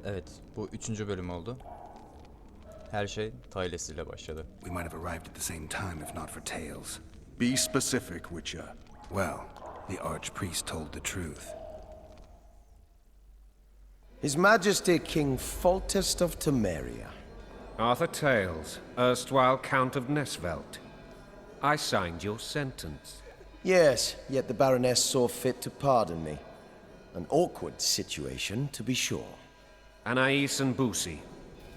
Evet, bu 3. bölüm oldu. Her şey Tayles'iyle başladı. We might have arrived at the same time if not for Tales. Be specific, Witcher. Well, the archpriest told the truth. His Majesty King Foltest of Temeria. Arthur Tales, erstwhile Count of Nesvelt. I signed your sentence. Yes, yet the Baroness saw fit to pardon me. An awkward situation, to be sure. Anais and Boussy,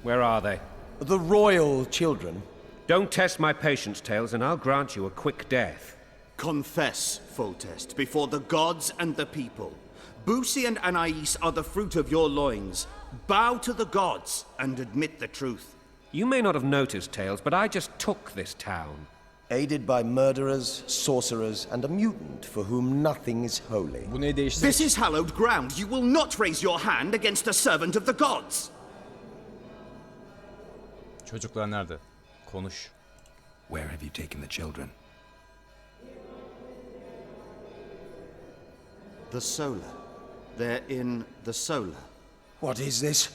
where are they? The royal children. Don't test my patience, Tales, and I'll grant you a quick death. Confess, Foltest, before the gods and the people. Boussy and Anais are the fruit of your loins. Bow to the gods and admit the truth. You may not have noticed, Tales, but I just took this town. Aided by murderers, sorcerers, and a mutant for whom nothing is holy. Bu neyi değiştirecek? This is hallowed ground. You will not raise your hand against a servant of the gods. Çocuklar nerede? Konuş. Where have you taken the children? The Solar. They're in the Solar. What is this?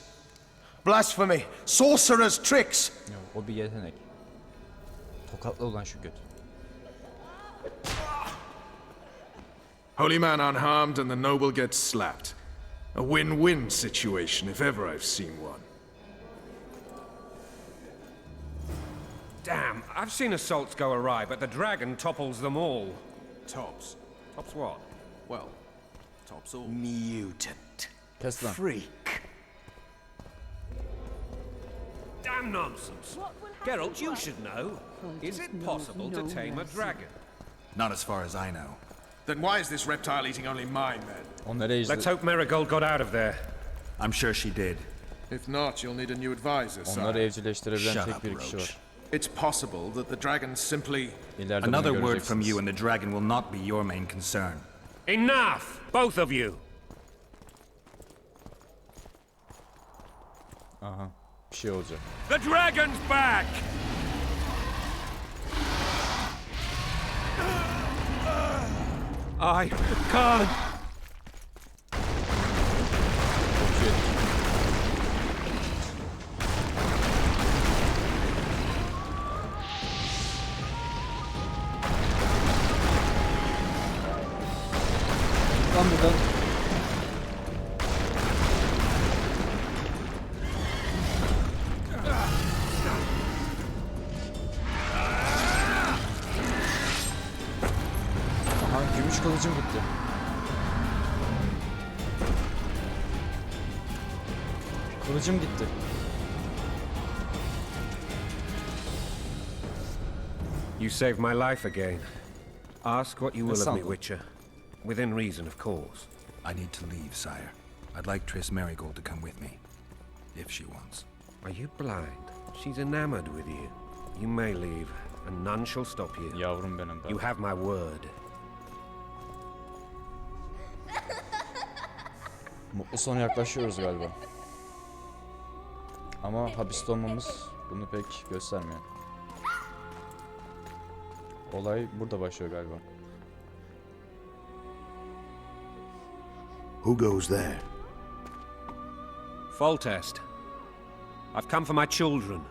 Blasphemy! Sorcerers' tricks! Ya, o bir yetenek. Tokatla ulan şu göt. Holy man unharmed and the noble gets slapped. A win-win situation if ever I've seen one. Damn, I've seen assaults go awry, but the dragon topples them all. Tops. Tops what? Well, tops all. Mutant. Kes lan. Freak. Damn nonsense. Gerald, you should know. Is it possible to tame a dragon? Not as far as I know. Then why is this reptile eating only mine then? O nereye izledi? Let's hope Marigold got out of there. I'm sure she did. If not, you'll need a new advisor, Onları sire. evcilleştirebilen Shut tek up, bir kişi Roche. var. It's possible that the dragon simply... İleride Another bunu word from göreceksiniz. you and the dragon will not be your main concern. Enough! Both of you! Aha. Bir şey olacak. The dragon's back! I can't. Lan buradan. Aha, gümüş kılıcım gitti. Kılıcım gitti. You saved my life again. Ask what you will of me, Sandal. Witcher. Within reason, of course. I need to leave, sire. I'd like Triss Marigold to come with me. If she wants. Are you blind? She's enamored with you. You may leave, and none shall stop you. Yavrum benim ben. You have my word. Mutlu sona yaklaşıyoruz galiba. Ama hapiste olmamız bunu pek göstermiyor. Olay burada başlıyor galiba. Who goes there? Foltest. I've come for my children.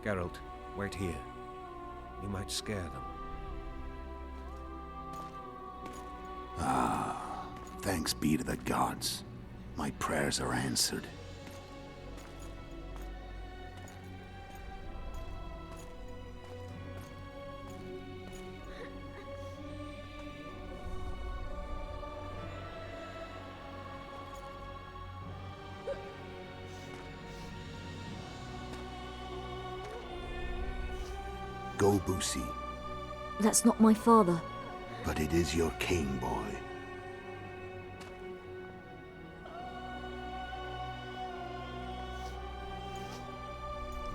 Gerald, wait here. You might scare them. Thanks be to the gods. My prayers are answered. Go, Boussy, That's not my father. but it is your king, boy.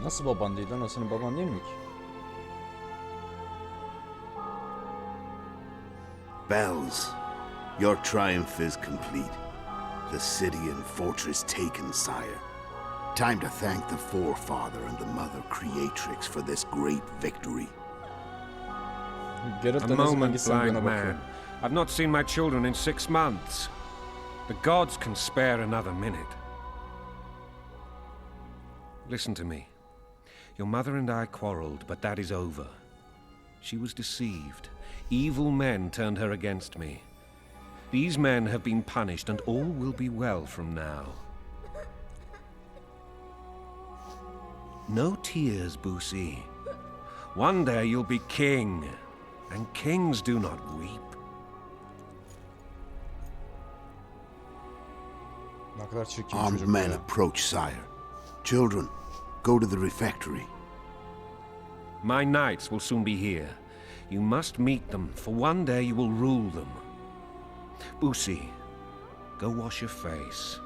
Nasıl baban değil lan? O senin baban değil mi ki? Bells, your triumph is complete. The city and fortress taken, sire. Time to thank the forefather and the mother creatrix for this great victory. Gerald A da ne zaman moment, gitsem blind bana bakıyor. man. I've not seen my children in 6 months. The gods can spare another minute. Listen to me. Your mother and I quarreled, but that is over. She was deceived. Evil men turned her against me. These men have been punished, and all will be well from now. No tears, Boosie. One day you'll be king, and kings do not weep. Ne kadar çirkin Armed çocuk men ya. approach, sire. Children, go to the refectory. My knights will soon be here. You must meet them, for one day you will rule them. Boosie, go wash your face.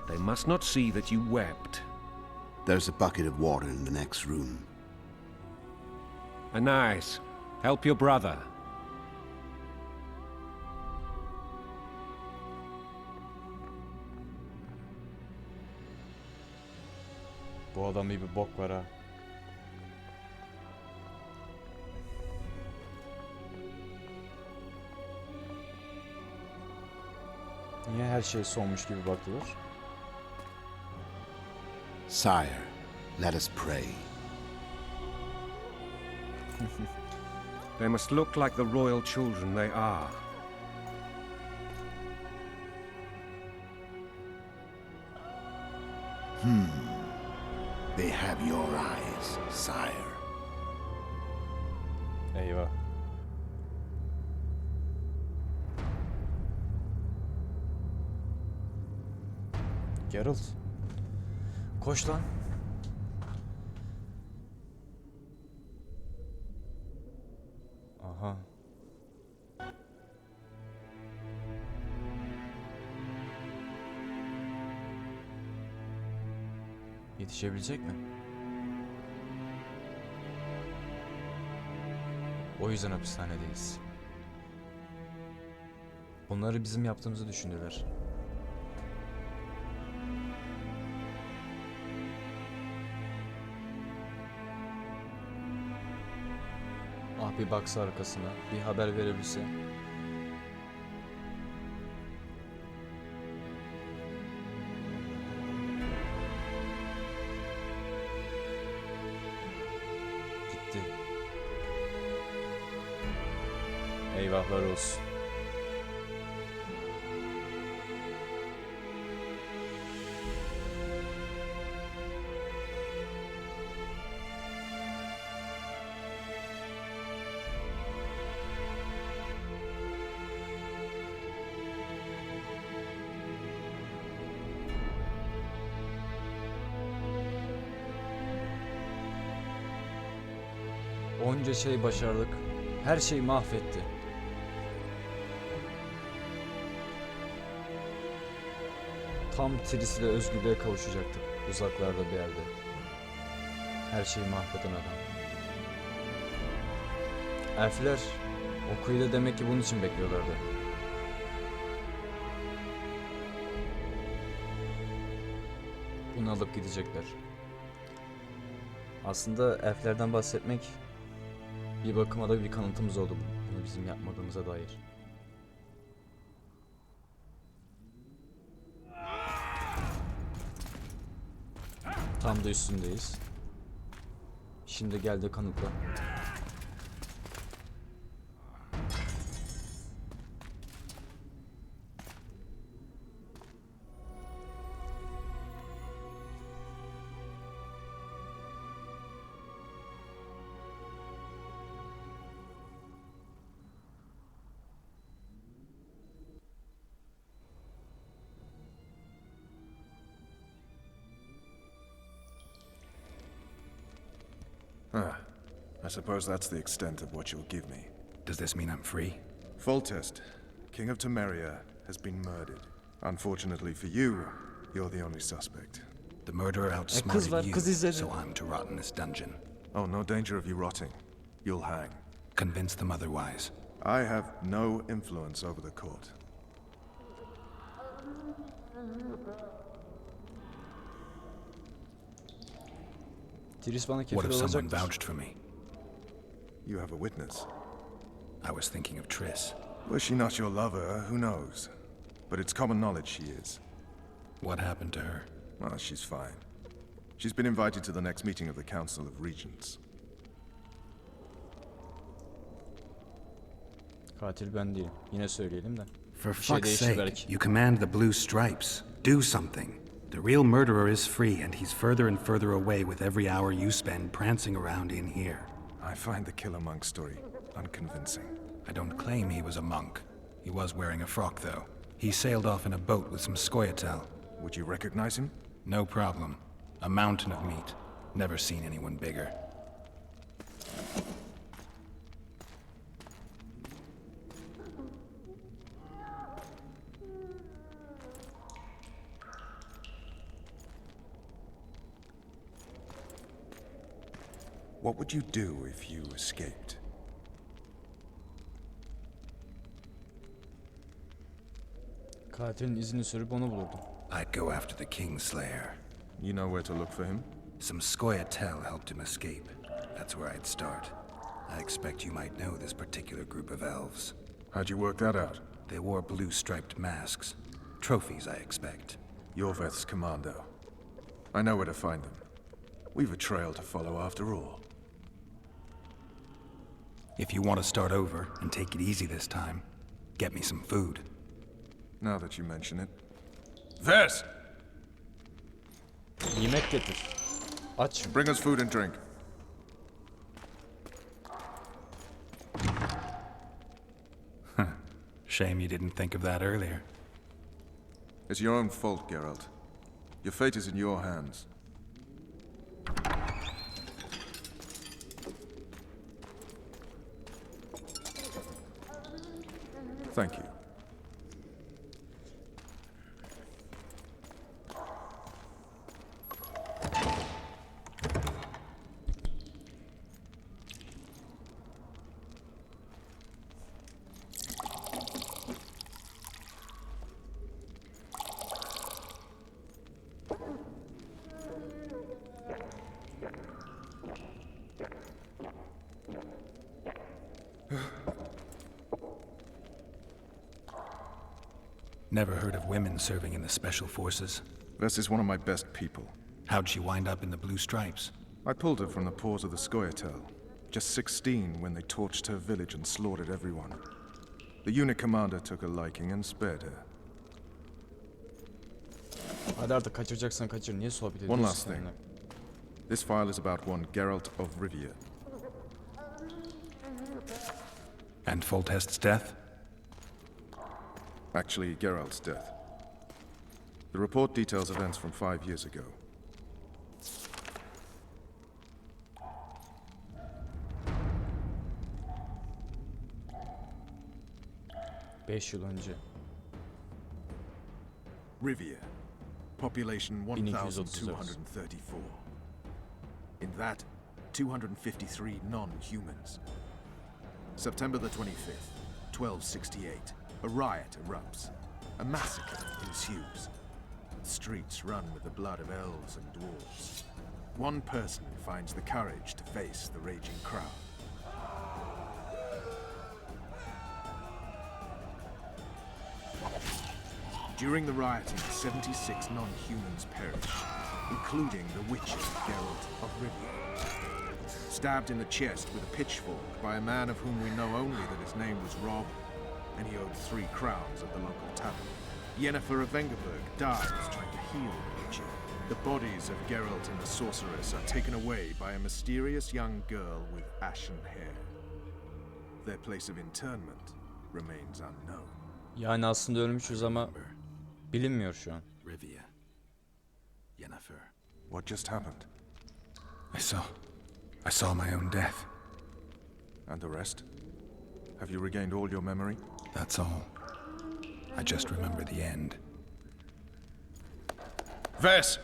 They must not see that you wept. There's a bucket of water in the next room. Anais, help your brother. Bu adamda bir bok var ha. Niye her şey sonmuş gibi bakılır? Sire, let us pray. They must look like the royal children they are. They have your eyes, sire. Eyvah. Gerald. Koş lan. Aha. Yetişebilecek mi? O yüzden hapishanedeyiz. Onları bizim yaptığımızı düşünürler. Ah bir baksa arkasına, bir haber verebilse. Gitti. Eyvahlar olsun. Onca şey başardık. Her şeyi mahvetti. Tam Tris'le özgürlüğe kavuşacaktık. Uzaklarda bir yerde. Her şeyi mahveden adam. Elfler o kıyıda demek ki bunun için bekliyorlardı. Bunu alıp gidecekler. Aslında elflerden bahsetmek bir bakıma da bir kanıtımız oldu bunu bizim yapmadığımıza dair. Tam da üstündeyiz. Şimdi geldi kanıtla. I suppose that's the extent of what you'll give me. Does this mean I'm free? Foltest, King of Temeria, has been murdered. Unfortunately for you, you're the only suspect. The murderer kız outsmarted var, you, kız izledi. so I'm to rot in this dungeon. Oh, no danger of you rotting. You'll hang. Convince them otherwise. I have no influence over the court. Tris bana What kefil if someone olacaktır. vouched for me? You have a witness. I was thinking of Triss. Was she not your lover? Who knows? but it's common knowledge she is. What happened to her? Well, she's fine. She's been invited to the next meeting of the Council of Regents. Katil ben değilim. Yine söyleyelim de. For Bir şey fuck's değişir sake, belki. you command the blue stripes. Do something. The real murderer is free, and he's further and further away with every hour you spend prancing around in here. I find the Killer Monk story unconvincing. I don't claim he was a monk. He was wearing a frock, though. He sailed off in a boat with some Scoia'tael. Would you recognize him? No problem. A mountain of meat. Never seen anyone bigger. What would you do if you escaped? Katilin izini sürüp onu bulurdum. I'd go after the Kingslayer. You know where to look for him? Some Scoia'tael helped him escape. That's where I'd start. I expect you might know this particular group of elves. How'd you work that out? They wore blue striped masks. Trophies, I expect. Yorveth's commando. I know where to find them. We've a trail to follow after all. If you want to start over and take it easy this time, get me some food. Now that you mention it. Ves! Yemek getir. Aç. Bring us food and drink. Shame you didn't think of that earlier. It's your own fault, Gerald. Your fate is in your hands. Thank you. Never heard of women serving in the special forces. Ves is one of my best people. How'd she wind up in the blue stripes? I pulled her from the paws of the Scoia'tael. Just 16 when they torched her village and slaughtered everyone. The unit commander took a liking and spared her. Hadi artık kaçıracaksan kaçır. Niye sohbet ediyorsun? One last thing. seninle? This file is about one Gerald of Rivia. And Foltest's death? Actually, Gerald's death. The report details events from 5 years ago. Beş yıl önce. Rivia. Population 1234. 1,234. In that, 253 non-humans. September the 25th, 1268. A riot erupts. A massacre ensues. The streets run with the blood of elves and dwarves. One person finds the courage to face the raging crowd. During the rioting, 76 non-humans perish, including the Witcher, Gerald of Rivia. Stabbed in the chest with a pitchfork by a man of whom we know only that his name was Rob, and he owed 3 crowns at the local tavern. Yennefer of Vengerberg dies trying to heal the Witcher. The bodies of Geralt and the sorceress are taken away by a mysterious young girl with ashen hair. Their place of internment remains unknown. Yani aslında ölmüşüz ama bilinmiyor şu an. Rivia. Yennefer. What just happened? I saw my own death. And the rest? Have you regained all your memory? That's all. I just remember the end. Ves!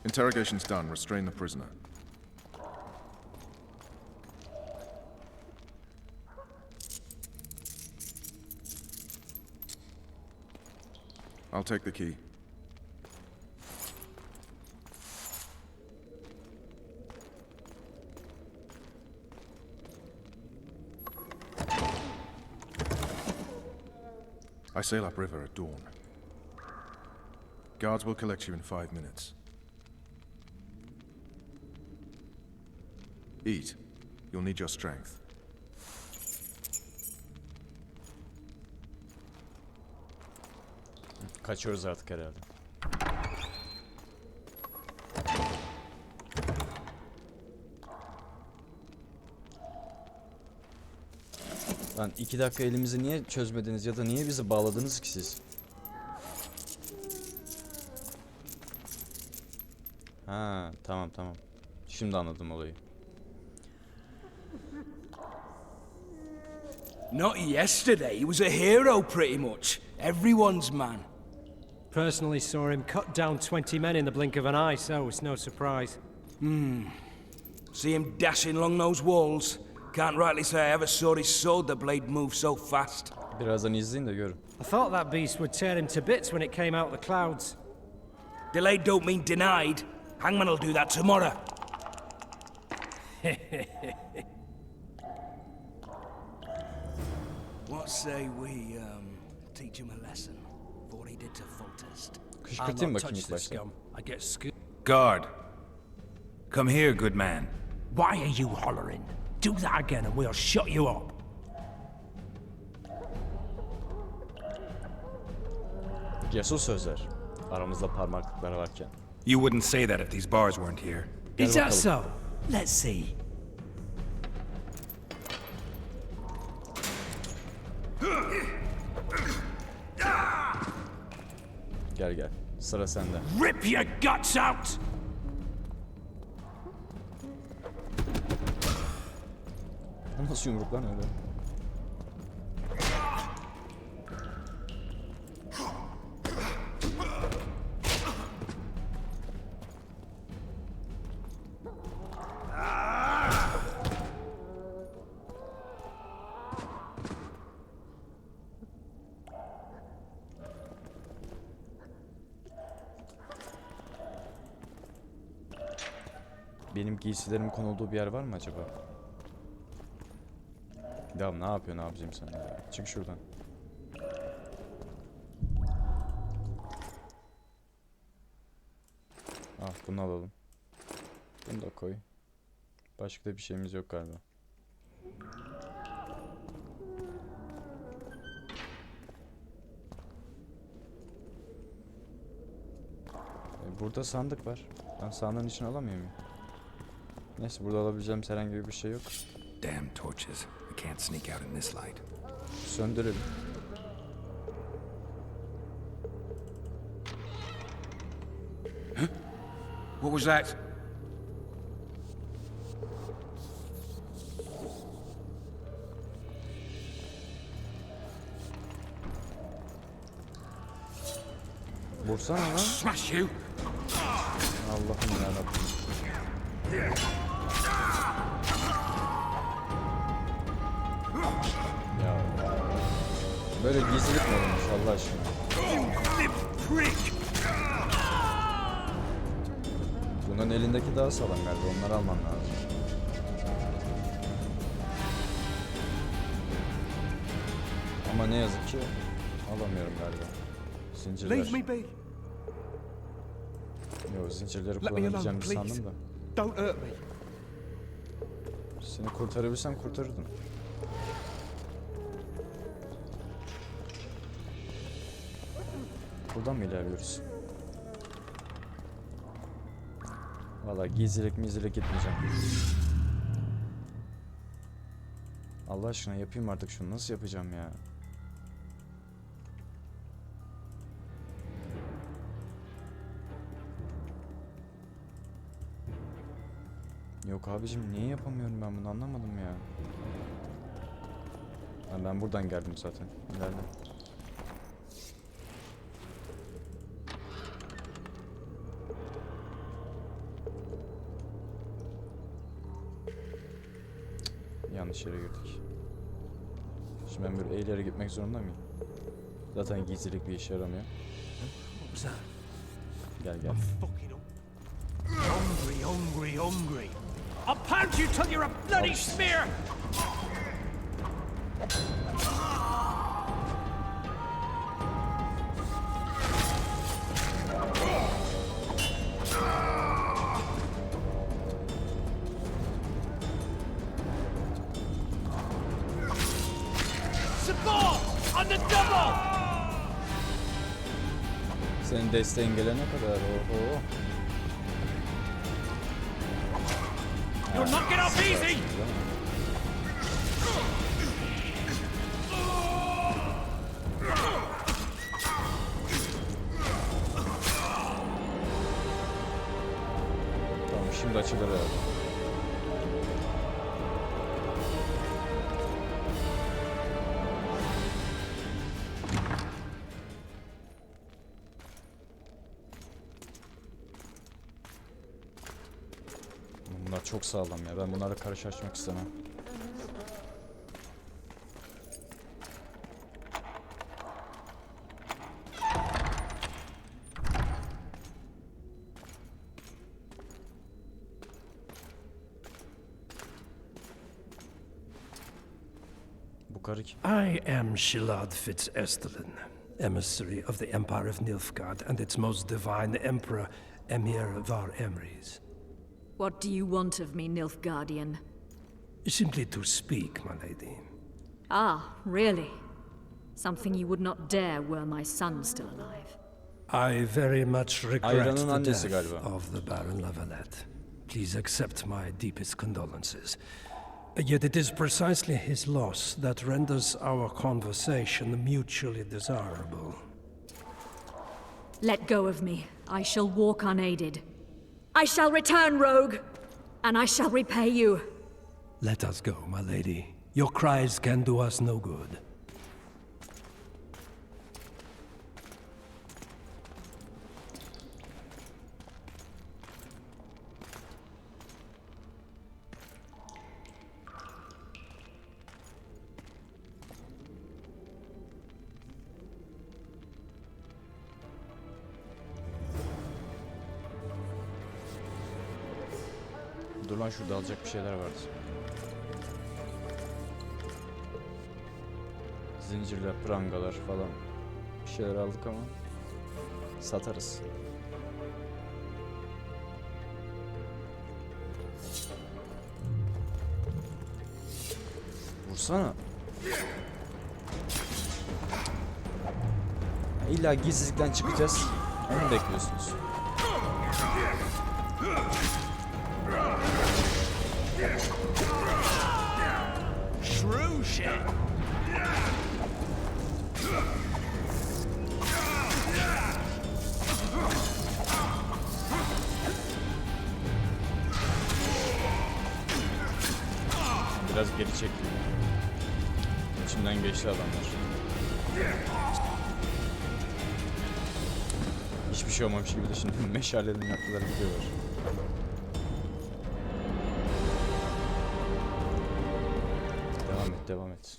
Interrogation's done. Restrain the prisoner. I'll take the key. I sail upriver at dawn. Guards will collect you in 5 minutes. Eat. You'll need your strength. Kaçıyoruz artık herhalde. Lan 2 dakika elimizi niye çözmediniz ya da niye bizi bağladınız ki siz? Ha, tamam. Şimdi anladım olayı. Not yesterday, he was a hero pretty much. Everyone's man. Personally saw him cut down 20 men in the blink of an eye, so it's no surprise. See him dashing along those walls. Can't rightly say I ever saw his sword the blade move so fast. Birazdan izleyin de görün. I thought that beast would tear him to bits when it came out the clouds. Delayed don't mean denied. Hangman'll do that tomorrow. What say we teach him a lesson for what he did to Foltest? Kışkırtayım bakayım ilk başta. I get scooped. Guard. Come here, good man. Why are you hollering? Do that again and we'll shut you up. Cesur sözler. Aramızda parmaklıklar varken. You wouldn't say that if these bars weren't here. Is that so? Let's see. Gel. Sıra sende. Rip your guts out! O nasıl yumruk lan öyle? Benim giysilerimin konulduğu bir yer var mı acaba? Ya ne yapıyorsun abicim sen ya? Çık şuradan. Ah, bunu alalım. Bunu da koy. Başka da bir şeyimiz yok galiba. Burada sandık var. Ben sandığın içine alamıyor muyum? Neyse, burada alabileceğim herhangi bir şey yok. Damn torches. We can't sneak out in this light. Söndürelim. What was that? Vursana lan. Smash you! Allah'ım yarabbim. Ya böyle gizlilik mi olmuş Allah aşkına? Bunun elindeki daha sağlam galiba, onları alman lazım. Ama ne yazık ki alamıyorum galiba. Zincirler. Yo, zincirleri kullanabileceğimi sandım da. Don't hurt me. Seni kurtarabilsem kurtarırdım. Buradan mı ilerliyoruz? Vallahi gizlilik gitmeyeceğim. Allah aşkına yapayım artık şunu. Nasıl yapacağım ya? Yok abicim, niye yapamıyorum ben bunu, anlamadım ya. Ha, ben buradan geldim zaten. İleride. Yanlış yere girdik. Şimdi ben böyle eğilerek gitmek zorunda mıyım? Zaten gizlilik bir işe yaramıyor. Gel. Hungry. I'll pound you till you're a bloody smear! Senin desteğin gelene kadar oho. You're knocking off easy! Tamam, şimdi açılır herhalde. Bunlar çok sağlam ya. Ben bunlarla karşılaşmak istemem. Bu karı kim? I am Shilad Fitz-Estelin, emissary of the Empire of Nilfgaard and its most divine emperor, Emir Var Emrys. What do you want of me, Nilfgaardian? Simply to speak, my lady. Ah, really? Something you would not dare were my son still alive. I very much regret Ayranın the annesi death galiba. of the Baron Lavalette. Please accept my deepest condolences. Yet it is precisely his loss that renders our conversation mutually desirable. Let go of me. I shall walk unaided. I shall return, rogue, and I shall repay you. Let us go, my lady. Your cries can do us no good. Dur lan, şurada alacak bir şeyler vardı. Zincirler, prangalar falan. Bir şeyler aldık ama satarız. Vursana. İlla gizlilikten çıkacağız. Onu bekliyorsunuz. True shit! Biraz geri çektim. İçimden geçti adamlar. Hiçbir şey olmamış gibi de şimdi meşalenin yaktılar gidiyorlar. Devam et, devam et.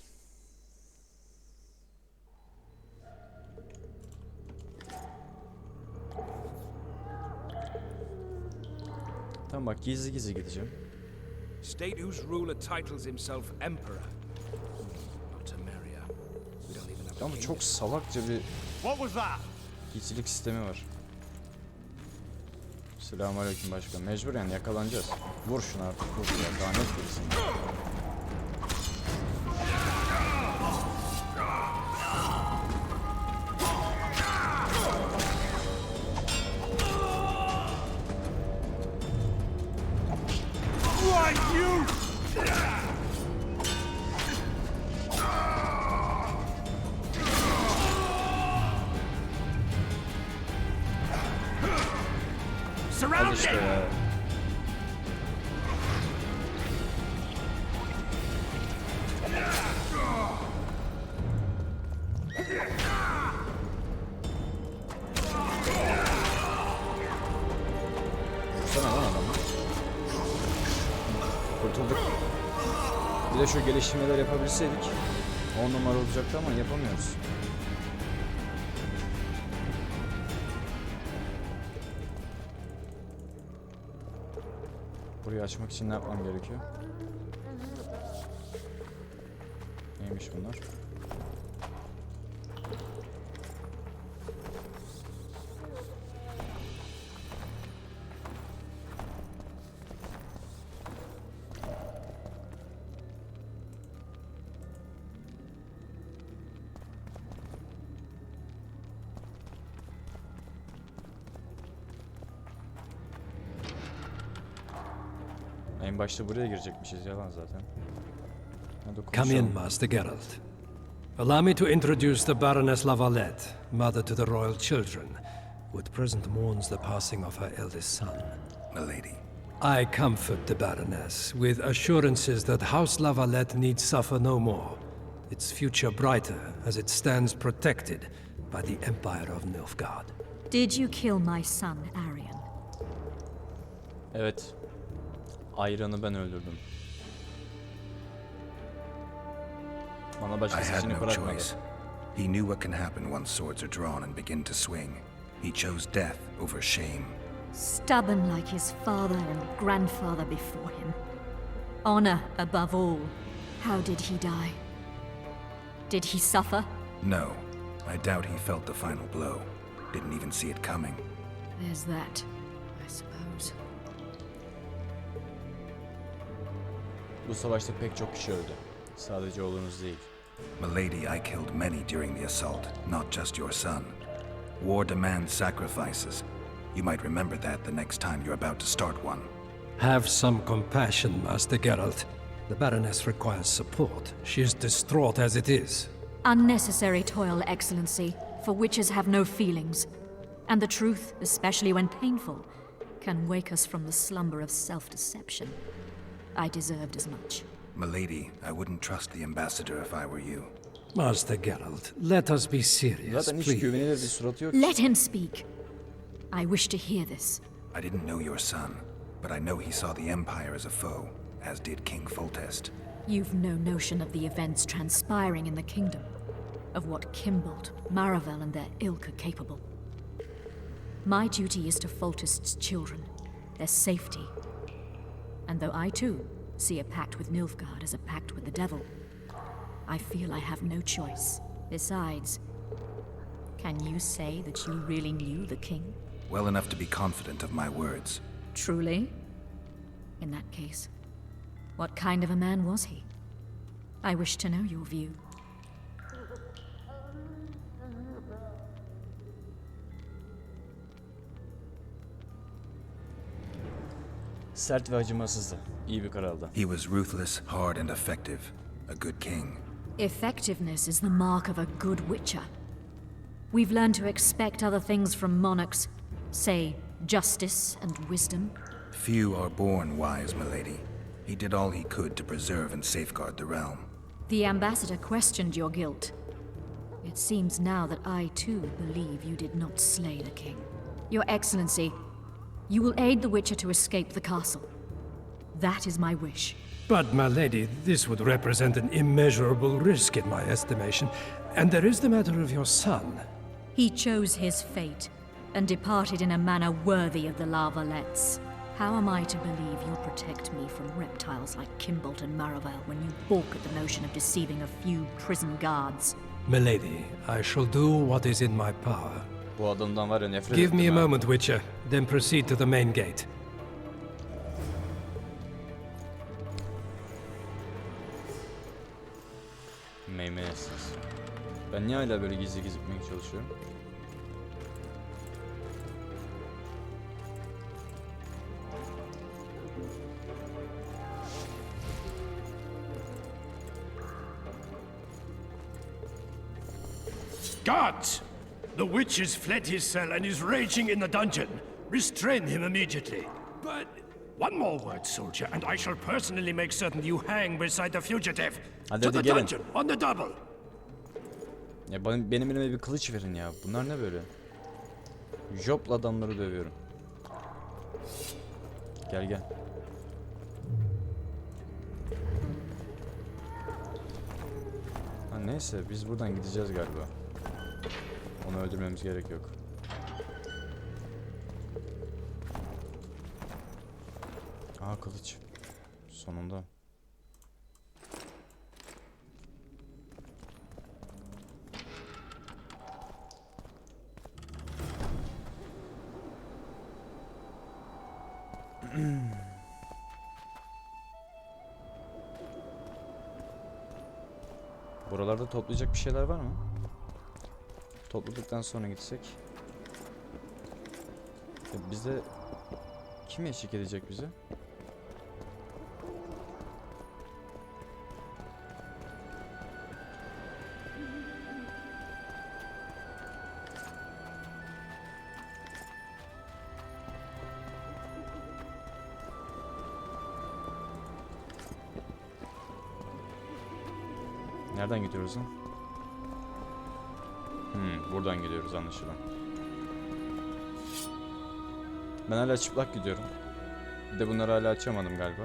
Tamam bak, gizli gizli gideceğim. State whose ruler titles himself emperor. Not a merrier. We don't even have a Ama king. çok salakça bir gizlilik sistemi var. Selamünaleyküm başkan. Mecbur yani, yakalanacağız. Vur şunu artık, vur ya. Daha net birisin. Al işte ya. Vursana lan adamı. Kurtulduk. Bir de şu geliştirmeler yapabilseydik 10 numara olacaktı ama yapamıyoruz. Burayı açmak için ne yapmam gerekiyor? Neymiş bunlar? başta buraya girecekmişiz, yalan zaten. Hadi Come in, konuşalım. Master Gerald. Allow me to introduce the Baroness Lavalette, mother to the royal children, who at present mourns the passing of her eldest son. Milady. I comfort the Baroness with assurances that House Lavalette need suffer no more, its future brighter as it stands protected by the Empire of Nilfgaard. Did you kill my son, Arian? Evet. Ayran'ı ben öldürdüm. Bana I başka had seçenek no bırakmadı. choice. He knew what can happen once swords are drawn and begin to swing. He chose death over shame. Stubborn like his father and grandfather before him. Honor above all. How did he die? Did he suffer? No, I doubt he felt the final blow. Didn't even see it coming. There's that, I suppose. Bu savaşta pek çok kişi öldü. Sadece oğlunuz değil. Milady, I killed many during the assault, not just your son. War demands sacrifices. You might remember that the next time you're about to start one. Have some compassion, Master Gerald. The Baroness requires support. She is distraught as it is. Unnecessary toil, Excellency, for witches have no feelings. And the truth, especially when painful, can wake us from the slumber of self-deception. I deserved as much. Milady, I wouldn't trust the ambassador if I were you. Master Gerald, let us be serious, Zaten hiç please. güvenilir bir suratı yok. Let him speak. I wish to hear this. I didn't know your son, but I know he saw the Empire as a foe, as did King Foltest. You've no notion of the events transpiring in the kingdom, of what Kimbold, Maravel, and their ilk are capable. My duty is to Foltest's children, their safety. And though I too see a pact with Nilfgaard as a pact with the devil, I feel I have no choice. Besides, can you say that you really knew the king? Well enough to be confident of my words. Truly? In that case, what kind of a man was he? I wish to know your view. Sert ve acımasızdı. İyi bir kraldı. He was ruthless, hard, and effective. A good king. Effectiveness is the mark of a good witcher. We've learned to expect other things from monarchs, say, justice and wisdom. Few are born wise, milady. He did all he could to preserve and safeguard the realm. The ambassador questioned your guilt. It seems now that I too believe you did not slay the king. Your Excellency, you will aid the Witcher to escape the castle. That is my wish. But, my lady, this would represent an immeasurable risk in my estimation. And there is the matter of your son. He chose his fate and departed in a manner worthy of the Lavalettes. How am I to believe you'll protect me from reptiles like Kimbold and Maravel when you balk at the notion of deceiving a few prison guards? Milady, I shall do what is in my power. Bu adamdan var ya nefret Give me a ettim ha. moment, Witcher, then proceed to the main gate. Meymenetsiz. Ben niye hala böyle gizli gizli gitmeye çalışıyorum? Guards! The witch has fled his cell and is raging in the dungeon. Restrain him immediately. But one more word, soldier, and I shall personally make certain you hang beside the fugitive. Hadi To hadi the gelin. dungeon, on the double. Ya benim elime bir kılıç verin ya. Bunlar ne böyle? Job'la adamları dövüyorum. Gel gel. Ha neyse biz buradan gideceğiz galiba. Onu öldürmemiz gerek yok. Aa kılıç. Sonunda. Buralarda toplayacak bir şeyler var mı? Topladıktan sonra gitsek. Bizde kim eşlik edecek bize? Nereden gidiyoruz lan? Buradan gidiyoruz anlaşılan. Ben hala çıplak gidiyorum. Bir de bunları hala açamadım galiba.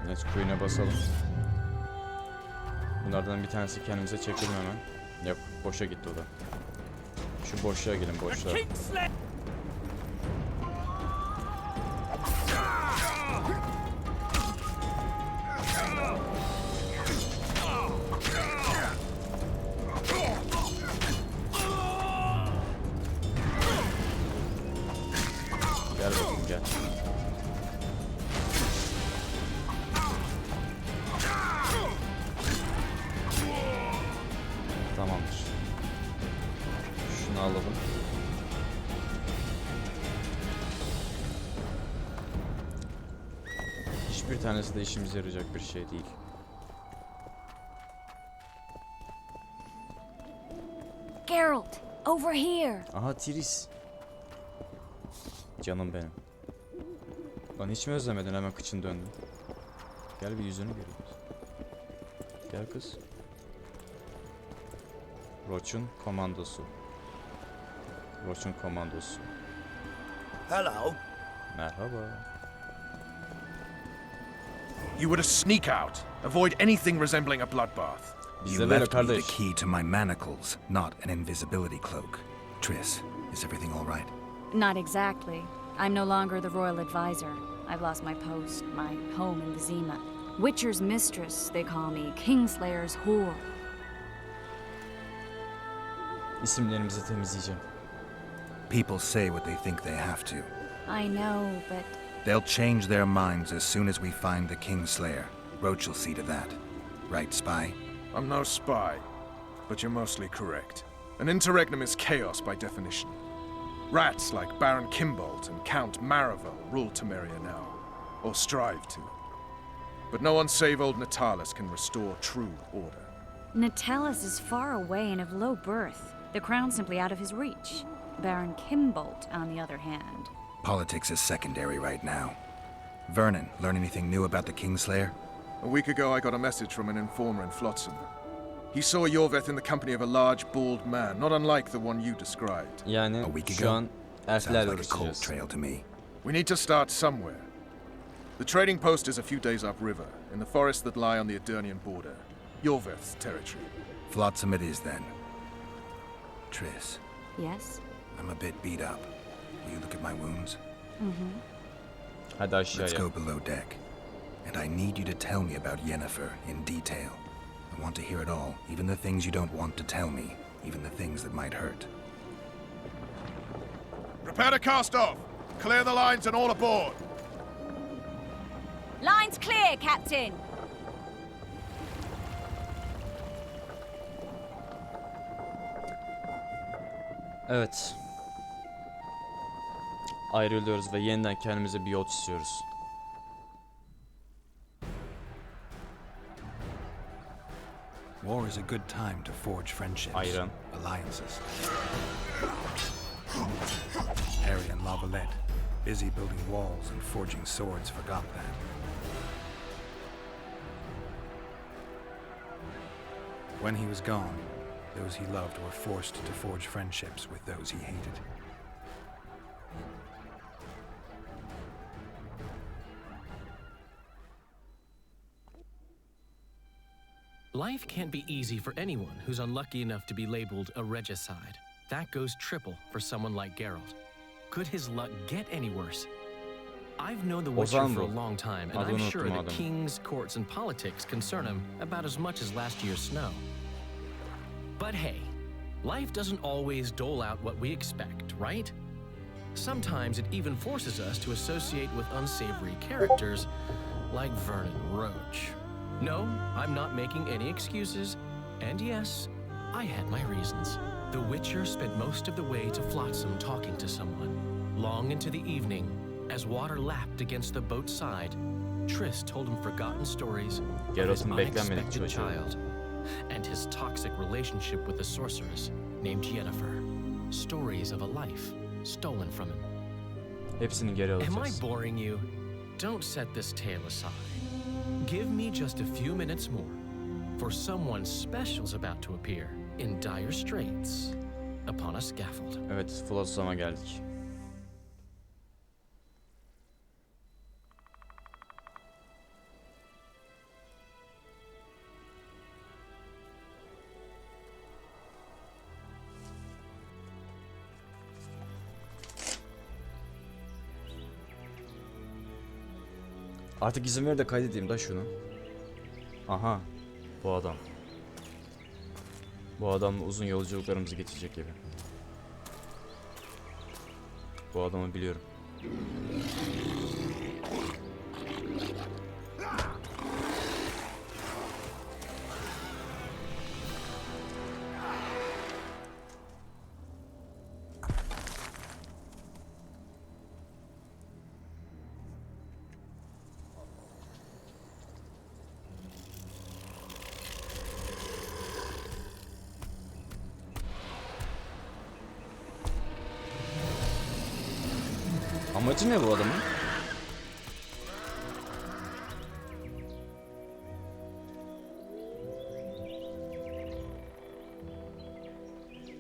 Net kuyuna basalım. Bunlardan bir tanesi kendimize çekelim hemen. Yok, boşa gitti o da. Şu boşluğa gelin, boşluğa. Gel bakayım, gel. Tamamdır. Şunu alalım. Hiçbir tanesi de işimize yarayacak bir şey değil. Gerald, over here. Aha, Tiris. Canım benim. Lan hiç mi özlemedin, hemen kıçın döndü. Gel bir yüzünü göreyim. Gel kız. Roche'un komandosu. Roche'un komandosu. Hello. Merhaba. You were to sneak out. Avoid anything resembling a bloodbath. You left me the key to my manacles, not an invisibility cloak. Triss, is everything all right? Not exactly. I'm no longer the royal advisor. I've lost my post, my home in Vizima. Witcher's mistress, they call me. Kingslayer's whore. İsimlerimizi temizleyeceğim. People say what they think they have to. I know, but... They'll change their minds as soon as we find the Kingslayer. Roche will see to that. Right, spy? I'm no spy, but you're mostly correct. An interregnum is chaos by definition. Rats like Baron Kimbold and Count Maravel rule Temeria now, or strive to. But no one save old Natalis can restore true order. Natalis is far away and of low birth. The crown's simply out of his reach. Baron Kimbold, on the other hand. Politics is secondary right now. Vernon, learn anything new about the Kingslayer? A week ago I got a message from an informer in Flotsam. He saw Yorveth in the company of a large, bald man, not unlike the one you described. Yani A week şu ago? an elflerle Sounds like a cold uğraşacağız. trail to me. We need to start somewhere. The trading post is a few days upriver, in the forests that lie on the Edirnian border. Yorveth's territory. Flotsam it is then. Triss, Yes? I'm a bit beat up. Will you look at my wounds? Mm-hmm. Hadi Let's aşağıya. go below deck. And I need you to tell me about Yennefer in detail. I want to hear it all, even the things you don't want to tell me, even the things that might hurt. Prepare to cast off! Clear the lines and all aboard! Lines clear, Captain! Evet. Ayrılıyoruz ve yeniden kendimize bir yol çiziyoruz. War is a good time to forge friendships, Ayran. alliances. Harry and Lavalette, busy building walls and forging swords, forgot that. When he was gone, those he loved were forced to forge friendships with those he hated. Life can't be easy for anyone who's unlucky enough to be labeled a regicide. That goes triple for someone like Gerald. Could his luck get any worse? I've known the Witcher for a long time, and I'm sure that kings, courts, and politics concern him about as much as last year's snow. But hey, life doesn't always dole out what we expect, right? Sometimes it even forces us to associate with unsavory characters like Vernon Roche. No, I'm not making any excuses, and yes, I had my reasons. The Witcher spent most of the way to Flotsam talking to someone. Long into the evening, as water lapped against the boat's side, Triss told him forgotten stories of his unexpected child and his toxic relationship with a sorceress named Yennefer. Stories of a life stolen from him. Hepsini geri alacağız. Am I boring you? Don't set this tale aside. Give me just a few minutes more, for someone special's about to appear in dire straits upon a scaffold. Evet, Flotsama geldik. Artık izin ver de kaydedeyim da şunu. Aha, bu adam. Bu adamla uzun yolculuklarımızı geçecek gibi. Bu adamı biliyorum. Amacı ne bu adamın?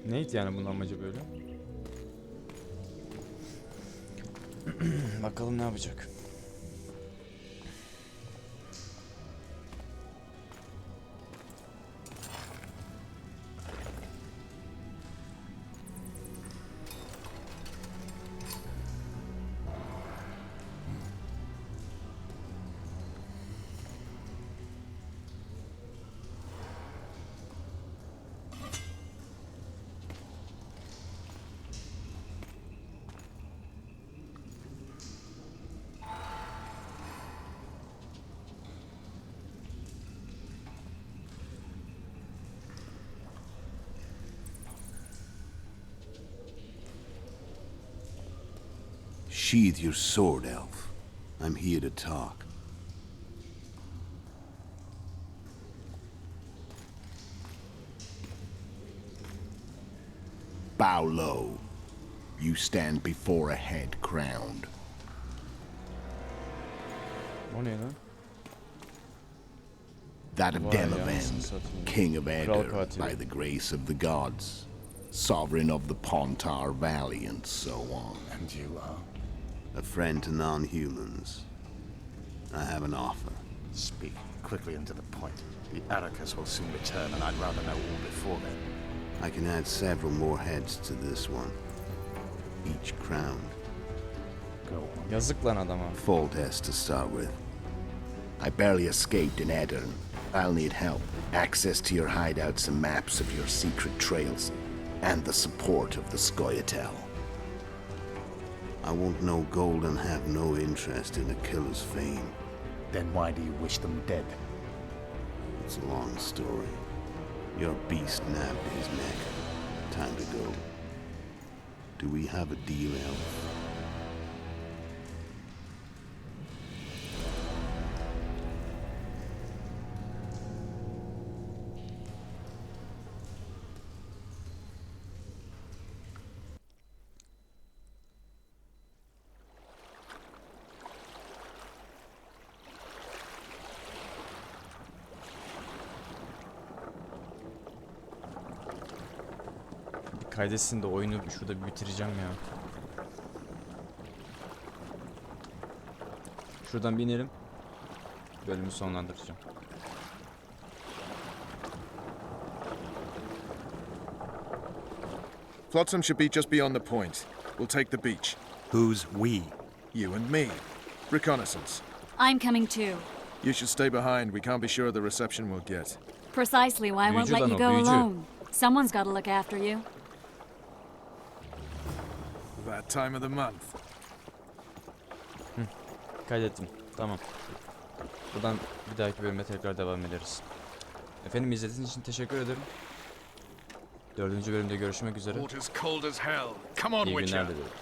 Neydi yani bunun amacı böyle? Bakalım ne yapacak. Sheathe your sword, elf. I'm here to talk. Bow low. You stand before a head crowned. O ne lan? That of Vay Devam, anasını satayım. king of Kral Eder, katili. by the grace of the gods, sovereign of the Pontar Valley, and so on. And you are? A friend to non-humans. I have an offer. Speak quickly and to the point. The Arrakis will soon return, and I'd rather know all before then. I can add several more heads to this one, each crowned. Go on. Yazık lan adama. Full test to start with. I barely escaped in Edirne. I'll need help. Access to your hideouts and maps of your secret trails, and the support of the Scoia'tael. I want no gold and have no interest in a killer's fame. Then why do you wish them dead? It's a long story. Your beast nabbed his neck. Time to go. Do we have a deal, elf? Kaydetsin de oyunu şurada bir bitireceğim ya. Şuradan bir inelim. Bölümü sonlandıracağım. Flotsam should be just beyond the point. We'll take the beach. Who's we? You and me. Reconnaissance. I'm coming too. You should stay behind. We can't be sure of the reception we'll get. Precisely why I won't Büyücü let lan you o, go büyücü. alone. Someone's got to look after you. That time of the month. Kaydettim. Tamam. Buradan bir dahaki bölüme tekrar devam ederiz. Efendim, izlediğiniz için teşekkür ederim. 4. bölümde görüşmek üzere. Water's cold as hell. Come on, İyi Witcher. günler diliyorum.